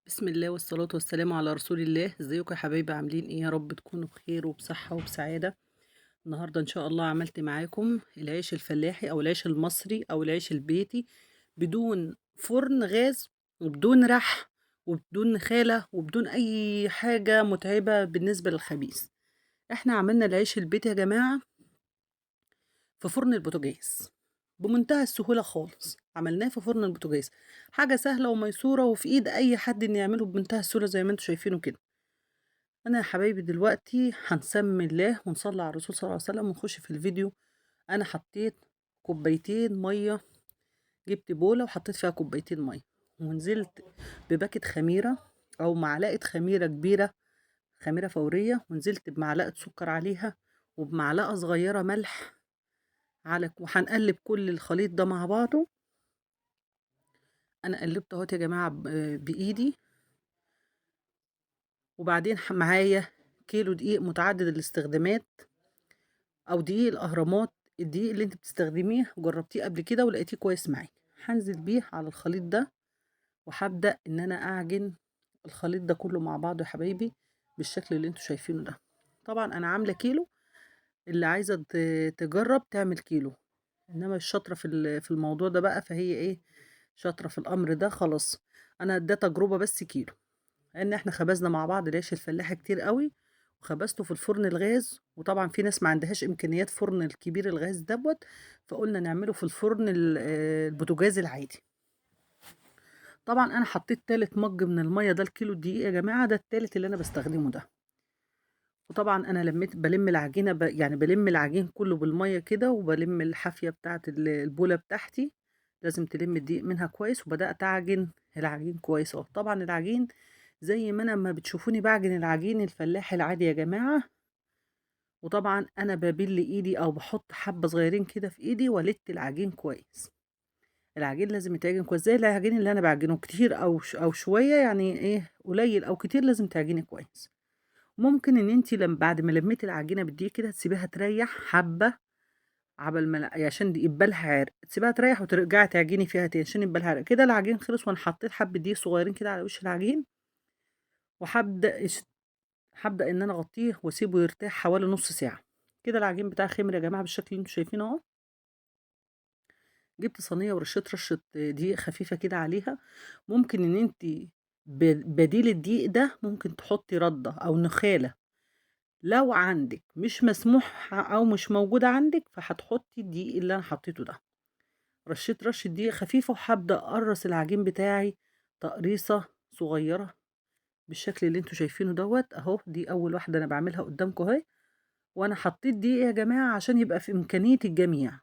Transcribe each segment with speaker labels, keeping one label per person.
Speaker 1: بسم الله والصلاة والسلام على رسول الله. ازيكم يا حبايبي؟ عاملين ايه؟ يا رب تكونوا بخير وبصحة وبسعادة. النهاردة ان شاء الله عملت معاكم العيش الفلاحي او العيش المصري او العيش البيتي، بدون فرن غاز وبدون رح وبدون نخالة وبدون اي حاجة متعبة بالنسبة للخبيث. احنا عملنا العيش البيتي يا جماعة في فرن البوتاجاز بمنتهى السهولة خالص. عملناه في فرن البوتاجاز، حاجة سهلة وميسورة وفي ايد اي حد انه يعمله بمنتهى السهولة زي ما انتم شايفينه كده. انا يا حبايبي دلوقتي هنسمي الله ونصلي على الرسول صلى الله عليه وسلم ونخش في الفيديو. انا حطيت كوبايتين ميه، جبت بوله وحطيت فيها كوبايتين ميه، ونزلت بباكت خميره او معلقه خميره كبيره، خميره فوريه، ونزلت بمعلقه سكر عليها وبمعلقه صغيره ملح وهنقلب كل الخليط ده مع بعضه. انا قلبت اهوت يا جماعه بايدي. وبعدين معايا كيلو دقيق متعدد الاستخدامات او دقيق الاهرامات، الدقيق اللي انت بتستخدميه وجربتيه قبل كده ولقيتيه كويس معاك. هنزل بيه على الخليط ده وهبدأ ان انا اعجن الخليط ده كله مع بعضه يا حبايبي بالشكل اللي انتوا شايفينه ده. طبعا انا عامله كيلو، اللي عايزه تجرب تعمل كيلو، انما الشاطره في الموضوع ده بقى فهي ايه، شاطره في الامر ده خلاص. انا ده تجربه بس كيلو، لان احنا خبزنا مع بعض العيش الفلاحي كتير قوي وخبزته في الفرن الغاز، وطبعا في ناس ما عندهاش امكانيات فرن الكبير الغاز دوت، فقلنا نعمله في الفرن البوتاجاز العادي. طبعا انا حطيت تالت مج من الميه، ده الكيلو الدقيق يا جماعه، ده التالت اللي انا بستخدمه ده. وطبعا انا بلم العجينه يعني بلم العجين كله بالميه كده، وبلم الحافيه بتاعه البوله بتاعتي، لازم تلم الدقيق منها كويس. وبدات اعجن العجين كويس اهو. طبعا العجين زي ما انا ما بتشوفوني بعجن العجين الفلاحي العادي يا جماعه. وطبعا انا ببل ايدي او بحط حبه صغيرين كده في ايدي والت العجين كويس. العجين لازم يتعجن كويس، زي العجين اللي انا بعجنه كتير او شويه، يعني ايه قليل او كتير لازم تعجني كويس. ممكن ان انت لما بعد ما لميتي العجينه بالدقيق كده تسيبيها تريح حبه، عبل ما عشان يبقى لها عرق، تسيبها تريح وترجعي تعجني فيها تاني عشان يبقى لها عرق. كده العجين خلص، وانا حطيت حبه دقيق صغيرين كده على وش العجين. هبدا ان انا اغطيه واسيبه يرتاح حوالي نص ساعه. كده العجين بتاعي خمر يا جماعه بالشكل اللي انتوا شايفينه اهو. جبت صينيه ورشيت رشه دقيق خفيفه كده عليها. ممكن ان انت بديل الدقيق ده ممكن تحطي رده او نخاله، لو عندك مش مسموح او مش موجودة عندك فهتحطي الدقيق اللي انا حطيته ده. رشيت رشة دقيق خفيفة وهبدأ اقرص العجين بتاعي تقريصة صغيرة بالشكل اللي انتوا شايفينه دوت اهو. دي اول واحدة انا بعملها قدامكم اهي. وانا حطيت دقيق يا جماعة عشان يبقى في امكانية الجميع.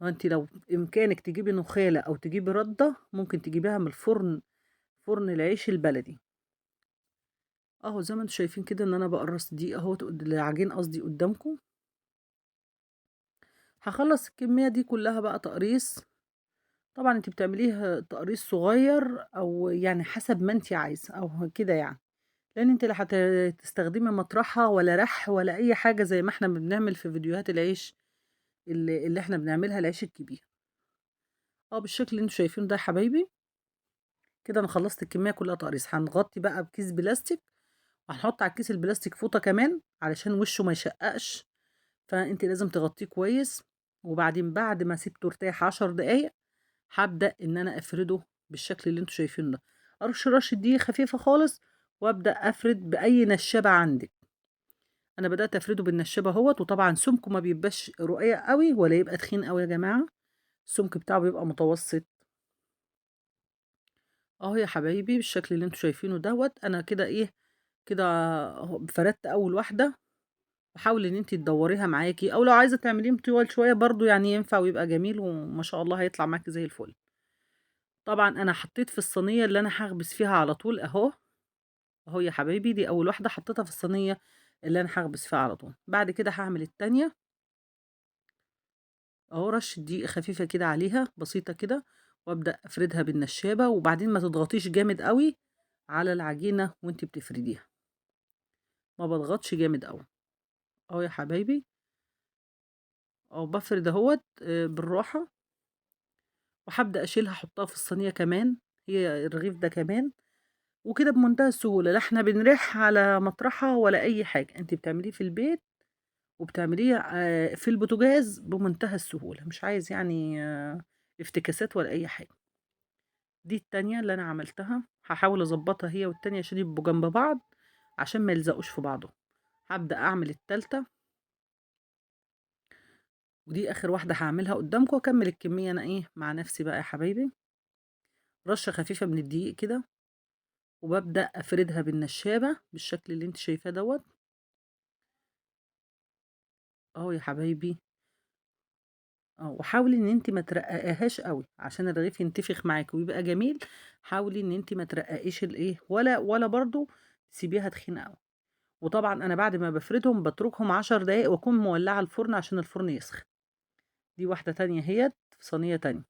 Speaker 1: وانت لو بامكانك تجيبي نخالة او تجيبي ردة ممكن تجيبيها من الفرن، فرن العيش البلدي اهو. زي ما انتوا شايفين كده ان انا بقرص دقيق اهو، العجين قصدي قدامكم. هخلص الكمية دي كلها بقى تقريص. طبعا انت بتعمليه تقريص صغير او يعني حسب ما انت عايزه او كده يعني، لان انت لا هتستخدمي مطرحه ولا رح ولا اي حاجه زي ما احنا بنعمل في فيديوهات العيش اللي احنا بنعملها العيش الكبير. اه بالشكل اللي انتوا شايفينه ده يا حبايبي. كده انا خلصت الكميه كلها تقريص. هنغطي بقى بكيس بلاستيك، وهنحط على الكيس البلاستيك فوطه كمان علشان وشه ما يشققش، فانت لازم تغطيه كويس. وبعدين بعد ما سيبته ارتاح 10 دقايق هابدأ إن أنا أفرده بالشكل اللي أنتم شايفينه ده. أرش رشة دقيق خفيفة خالص وأبدأ أفرد بأي نشابة عندك. أنا بدأت أفرده بالنشابة اهوت. وطبعا سمكه ما بيبقاش رقيق قوي ولا يبقى تخين قوي يا جماعة، السمك بتاعه بيبقى متوسط اهو يا حبايبي بالشكل اللي انتوا شايفينه دوت. انا كده ايه، كده فردت اول واحده. وحاولي ان انت تدوريها معاكي، او لو عايزه تعمليه طوال شويه برضو يعني ينفع ويبقى جميل وما شاء الله هيطلع معاكي زي الفل. طبعا انا حطيت في الصينيه اللي انا هخبز فيها على طول اهو. اهو يا حبايبي دي اول واحده حطيتها في الصينيه اللي انا هخبز فيها على طول. بعد كده هعمل التانية اهو، رشه دقيق خفيفه كده عليها بسيطه كده، وابدا افردها بالنشابه. وبعدين ما تضغطيش جامد قوي على العجينه وانت بتفرديها، ما بضغطش جامد قوي اهو يا حبايبي. اهو بفرد اهوت بالراحه. وهبدا اشيلها احطها في الصينيه كمان، هي الرغيف ده كمان وكده بمنتهى السهولة، لا إحنا بنرِح على مطرحة ولا أي حاجة، أنتِ بتعمليه في البيت وبتعمليه في البوتاجاز بمنتهى السهولة، مش عايز يعني افتكاسات ولا أي حاجة. دي التانية اللي أنا عملتها، هاحاول أضبّطها هي والتانية عشان يبقوا جنب بعض، عشان ما يلزقوش في بعضهم. هابدأ أعمل التالتة، ودي آخر واحدة هاعملها قدّامكم وأكمّل الكمية أنا إيه، مع نفسي بقى يا حبايبي. رشّة خفيفة من الدقيق كده، وبابدأ أفردها بالنشّابة بالشكل اللي أنتِ شايفاه دوّة، أهو يا حبايبي. وحاولي إن أنتِ ما ترقّقيهاش أوي، عشان الرغيف ينتفخ معاكِ ويبقى جميل. حاولي إن أنتِ ما ترقّقيش الإيه، ولا برضه تسيبيها تخينة أوي. وطبعًا أنا بعد ما بافردهم باتركهم 10 دقايق وأكون مولّعة الفرن عشان الفرن يسخن. دي واحدة تانية أهيّة في صينية تانية.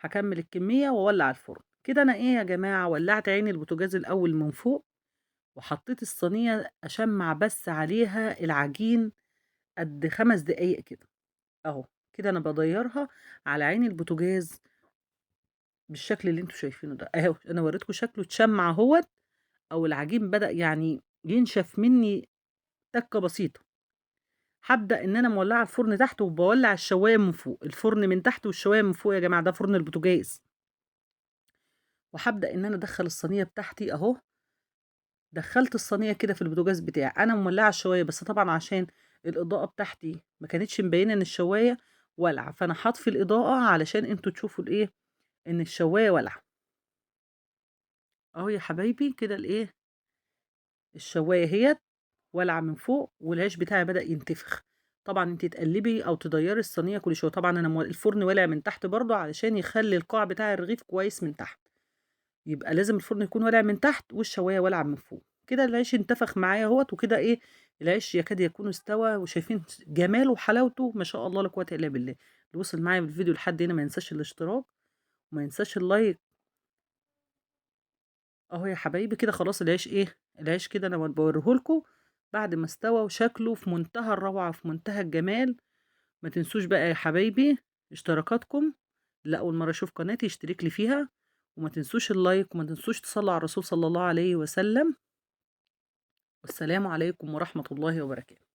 Speaker 1: هاكمّل الكمية وأولّع الفرن. كده أنا إيه يا جماعة، ولّعت عين البوتاجاز الأول من فوق، وحطيت الصينية أشمّع بس عليها العجين قد 5 دقايق كده، أهو. كده أنا باديّرها على عين البوتاجاز بالشكل اللي أنتم شايفينه ده، أهو أنا وريتكم شكله اتشمّع أهوّة، أو العجين بدأ يعني ينشف منّي تَكّة بسيطة. هابدأ إن أنا مولّعة الفرن تحت وباولّع الشواية من فوق، الفرن من تحت والشواية من فوق يا جماعة، ده فرن البوتاجاز. وهابدأ إن أنا أدخّل الصينية بتاعتي أهو، دخّلت الصينية كده في البوتاجاز بتاعي، أنا مولّعة الشواية بس طبعًا عشان الإضاءة بتاعتي ما كانتش مبيّنة إن الشواية والعة، فأنا هاطفي الإضاءة علشان أنتم تشوفوا الإيه، إن الشواية والعة. أهو يا حبايبي كده الإيه، الشواية أهيّة والعة من فوق والعيش بتاعي بدأ ينتفخ. طبعًا أنتِ تقلّبي أو تديّري الصينية كل شوية، طبعًا أنا الفرن والع من تحت برضه علشان يخلّي القاع بتاع الرغيف كويس من تحت، يبقى لازم الفرن يكون والع من تحت والشواية والعة من فوق. كده العيش انتفخ معايا أهوّة، وكده إيه، العيش يكاد يكون استوى وشايفين جماله وحلاوته ما شاء الله لا قوة إلا بالله. اللي وصل معايا بالفيديو لحد هنا ما ينساش الاشتراك وما ينساش اللايك. أهو يا حبايبي كده خلاص العيش إيه، العيش كده أنا باوريه لكم بعد ما استوى وشكله في منتهى الروعة وفي منتهى الجمال. ما تنسوش بقى يا حبايبي اشتراكاتكم، اللي أول مرة يشوف قناتي يشترك لي فيها، وما تنسوش اللايك وما تنسوش تصلوا على الرسول صلى الله عليه وسلم. والسلام عليكم ورحمة الله وبركاته.